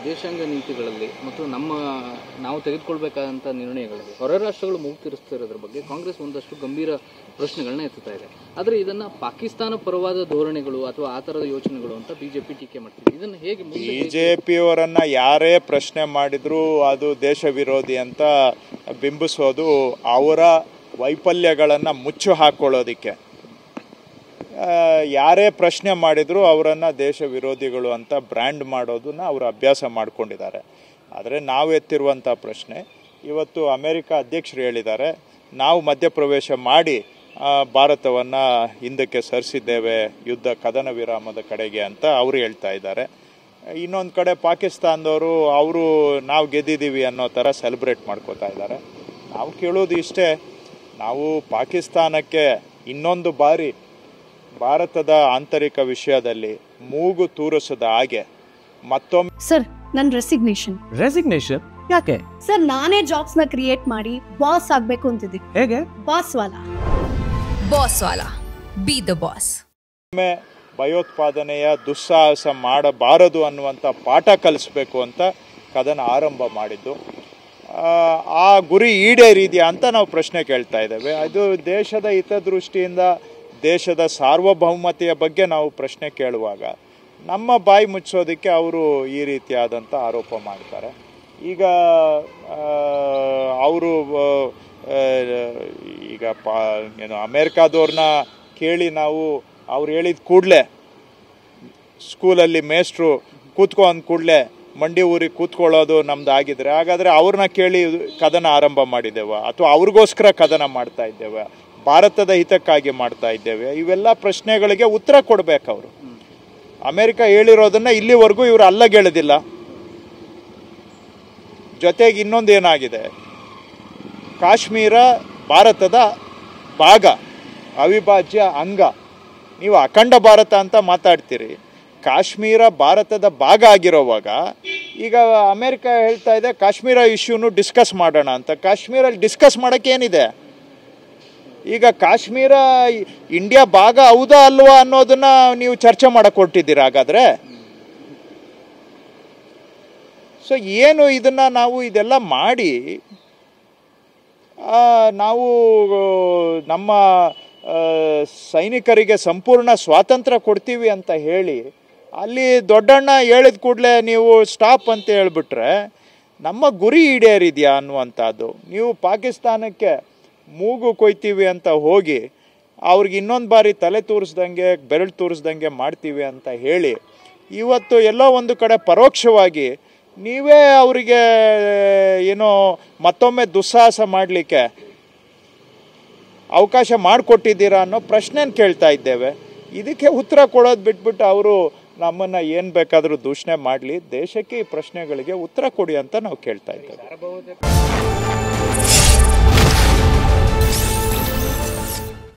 ವಿದೇಶಾಂಗ ನೀತಿಗಳಲ್ಲಿ ಮತ್ತು ನಾವು ತೆಗೆದುಕೊಳ್ಬೇಕಾದಂಥ ನಿರ್ಣಯಗಳಲ್ಲಿ ಹೊರ ರಾಷ್ಟ್ರಗಳು ಮೂಗು ತೀರಿಸ್ತಿರೋದ್ರ ಬಗ್ಗೆ ಕಾಂಗ್ರೆಸ್ ಒಂದಷ್ಟು ಗಂಭೀರ ಪ್ರಶ್ನೆಗಳನ್ನ ಎತ್ತುತ್ತಾ ಇದೆ. ಆದರೆ ಇದನ್ನು ಪಾಕಿಸ್ತಾನ ಪರವಾದ ಧೋರಣೆಗಳು ಅಥವಾ ಆ ಥರದ ಯೋಚನೆಗಳು ಅಂತ ಬಿಜೆಪಿ ಟೀಕೆ ಮಾಡ್ತಿದೆ. ಇದನ್ನು ಹೇಗೆ ಬಿಜೆಪಿಯವರನ್ನ ಯಾರೇ ಪ್ರಶ್ನೆ ಮಾಡಿದ್ರು ಅದು ದೇಶ ವಿರೋಧಿ ಅಂತ ಬಿಂಬಿಸೋದು ಅವರ ವೈಫಲ್ಯಗಳನ್ನು ಮುಚ್ಚು ಹಾಕೊಳ್ಳೋದಿಕ್ಕೆ. ಯಾರೇ ಪ್ರಶ್ನೆ ಮಾಡಿದ್ರು ಅವರನ್ನು ದೇಶ ವಿರೋಧಿಗಳು ಅಂತ ಬ್ರ್ಯಾಂಡ್ ಮಾಡೋದನ್ನ ಅವರು ಅಭ್ಯಾಸ ಮಾಡ್ಕೊಂಡಿದ್ದಾರೆ. ಆದರೆ ನಾವು ಎತ್ತಿರುವಂಥ ಪ್ರಶ್ನೆ, ಇವತ್ತು ಅಮೆರಿಕ ಅಧ್ಯಕ್ಷರು ಹೇಳಿದ್ದಾರೆ, ನಾವು ಮಧ್ಯಪ್ರವೇಶ ಮಾಡಿ ಭಾರತವನ್ನು ಹಿಂದಕ್ಕೆ ಸರಿಸಿದ್ದೇವೆ ಯುದ್ಧ ಕದನ ವಿರಾಮದ ಕಡೆಗೆ ಅಂತ ಅವರು ಹೇಳ್ತಾ ಇದ್ದಾರೆ. ಇನ್ನೊಂದು ಕಡೆ ಪಾಕಿಸ್ತಾನದವರು ನಾವು ಗೆದ್ದಿದ್ದೀವಿ ಅನ್ನೋ ಥರ ಸೆಲೆಬ್ರೇಟ್ ಮಾಡ್ಕೋತಾ ಇದ್ದಾರೆ. ನಾವು ಕೇಳೋದು ಇಷ್ಟೇ, ನಾವು ಪಾಕಿಸ್ತಾನಕ್ಕೆ ಇನ್ನೊಂದು ಬಾರಿ ಭಾರತದ ಆಂತರಿಕ ವಿಷಯದಲ್ಲಿ ಮೂಗು ತೂರಿಸದ ಹಾಗೆ ಮತ್ತೊಮ್ಮೆ ಸರ್ ನನ್ನ ರೆಸಿಗ್ನೇಷನ್ ಯಾಕೆ ಸರ್? ನಾನೇ ಜಾಬ್ಸ್ ನ ಕ್ರಿಯೇಟ್ ಮಾಡಿ ಬಾಸ್ ಆಗ್ಬೇಕು ಅಂತಿದ್ದೀನಿ. ಹೇಗೆ? Boss Vala B the boss. ಭಯೋತ್ಪಾದನೆಯ ದುಸ್ಸಾಹಸ ಮಾಡಬಾರದು ಅನ್ನುವಂಥ ಪಾಠ ಕಲಿಸ್ಬೇಕು ಅಂತ ಕದನ ಆರಂಭ ಮಾಡಿದ್ದು. ಆ ಗುರಿ ಈಡೇರಿದೆಯಾ ಅಂತ ನಾವು ಪ್ರಶ್ನೆ ಕೇಳ್ತಾ ಇದ್ದೇವೆ. ಅದು ದೇಶದ ಹಿತದೃಷ್ಟಿಯಿಂದ ದೇಶದ ಸಾರ್ವಭೌಮತೆಯ ಬಗ್ಗೆ ನಾವು ಪ್ರಶ್ನೆ ಕೇಳುವಾಗ ನಮ್ಮ ಬಾಯಿ ಮುಚ್ಚೋದಕ್ಕೆ ಅವರು ಈ ರೀತಿಯಾದಂಥ ಆರೋಪ ಮಾಡ್ತಾರೆ. ಈಗ ಅವರು ಏನು ಅಮೇರಿಕಾದವ್ರನ್ನ ಕೇಳಿ ನಾವು ಅವ್ರು ಹೇಳಿದ ಕೂಡಲೇ ಸ್ಕೂಲಲ್ಲಿ ಮೇಸ್ಟ್ರು ಕೂತ್ಕೊ ಅಂದ ಕೂಡಲೇ ಮಂಡಿ ಊರಿಗೆ ಕೂತ್ಕೊಳ್ಳೋದು ನಮ್ದು ಆಗಿದ್ರೆ, ಹಾಗಾದರೆ ಅವ್ರನ್ನ ಕೇಳಿ ಕದನ ಆರಂಭ ಮಾಡಿದ್ದೇವ ಅಥವಾ ಅವ್ರಿಗೋಸ್ಕರ ಕದನ ಮಾಡ್ತಾ ಇದ್ದೇವೆ, ಭಾರತದ ಹಿತಕ್ಕಾಗಿ ಮಾಡ್ತಾ ಇದ್ದೇವೆ? ಇವೆಲ್ಲ ಪ್ರಶ್ನೆಗಳಿಗೆ ಉತ್ತರ ಕೊಡಬೇಕು ಅವರು. ಅಮೆರಿಕ ಹೇಳಿರೋದನ್ನ ಇಲ್ಲಿವರೆಗೂ ಇವರು ಅಲ್ಲಗೆಳೆದಿಲ್ಲ. ಜೊತೆಗೆ ಇನ್ನೊಂದು ಏನಾಗಿದೆ, ಕಾಶ್ಮೀರ ಭಾರತದ ಭಾಗ, ಅವಿಭಾಜ್ಯ ಅಂಗ. ನೀವು ಅಖಂಡ ಭಾರತ ಅಂತ ಮಾತಾಡ್ತೀರಿ, ಕಾಶ್ಮೀರ ಭಾರತದ ಭಾಗ ಆಗಿರೋವಾಗ ಈಗ ಅಮೆರಿಕ ಹೇಳ್ತಾ ಇದೆ ಕಾಶ್ಮೀರ ಇಶ್ಯೂನು ಡಿಸ್ಕಸ್ ಮಾಡೋಣ ಅಂತ. ಕಾಶ್ಮೀರಲ್ಲಿ ಡಿಸ್ಕಸ್ ಮಾಡೋಕ್ಕೆ ಏನಿದೆ? ಈಗ ಕಾಶ್ಮೀರ ಇಂಡಿಯಾ ಭಾಗ ಹೌದಾ ಅಲ್ವಾ ಅನ್ನೋದನ್ನ ನೀವು ಚರ್ಚೆ ಮಾಡಕ್ಕೆ ಹೊರಟಿದ್ದೀರ ಹಾಗಾದ್ರೆ. ಸೊ ಏನು ಇದೆಲ್ಲ ಮಾಡಿ ನಾವು ನಮ್ಮ ಸೈನಿಕರಿಗೆ ಸಂಪೂರ್ಣ ಸ್ವಾತಂತ್ರ್ಯ ಕೊಡ್ತೀವಿ ಅಂತ ಹೇಳಿ ಅಲ್ಲಿ ದೊಡ್ಡಣ್ಣ ಹೇಳಿದ ಕೂಡಲೇ ನೀವು ಸ್ಟಾಪ್ ಅಂತ ಹೇಳಿಬಿಟ್ರೆ ನಮ್ಮ ಗುರಿ ಈಡೇರಿದೆಯಾ ಅನ್ನುವಂಥದ್ದು. ನೀವು ಪಾಕಿಸ್ತಾನಕ್ಕೆ ಮೂಗು ಕೊಯ್ತೀವಿ ಅಂತ ಹೋಗಿ ಅವ್ರಿಗೆ ಇನ್ನೊಂದು ಬಾರಿ ತಲೆ ತೋರಿಸ್ದಂಗೆ ಬೆರಳು ತೋರಿಸ್ದಂಗೆ ಮಾಡ್ತೀವಿ ಅಂತ ಹೇಳಿ ಇವತ್ತು ಎಲ್ಲೋ ಒಂದು ಕಡೆ ಪರೋಕ್ಷವಾಗಿ ನೀವೇ ಅವರಿಗೆ ಏನೋ ಮತ್ತೊಮ್ಮೆ ದುಸ್ಸಾಹಸ ಮಾಡಲಿಕ್ಕೆ ಅವಕಾಶ ಮಾಡಿಕೊಟ್ಟಿದ್ದೀರಾ ಅನ್ನೋ ಪ್ರಶ್ನೆನ ಕೇಳ್ತಾ ಇದ್ದೇವೆ. ಇದಕ್ಕೆ ಉತ್ತರ ಕೊಡೋದು ಬಿಟ್ಬಿಟ್ಟು ಅವರು ನಮ್ಮನ್ನು ಏನು ಬೇಕಾದರೂ ದೂಷಣೆ ಮಾಡಲಿ, ದೇಶಕ್ಕೆ ಈ ಪ್ರಶ್ನೆಗಳಿಗೆ ಉತ್ತರ ಕೊಡಿ ಅಂತ ನಾವು ಕೇಳ್ತಾ ಇದ್ದೇವೆ.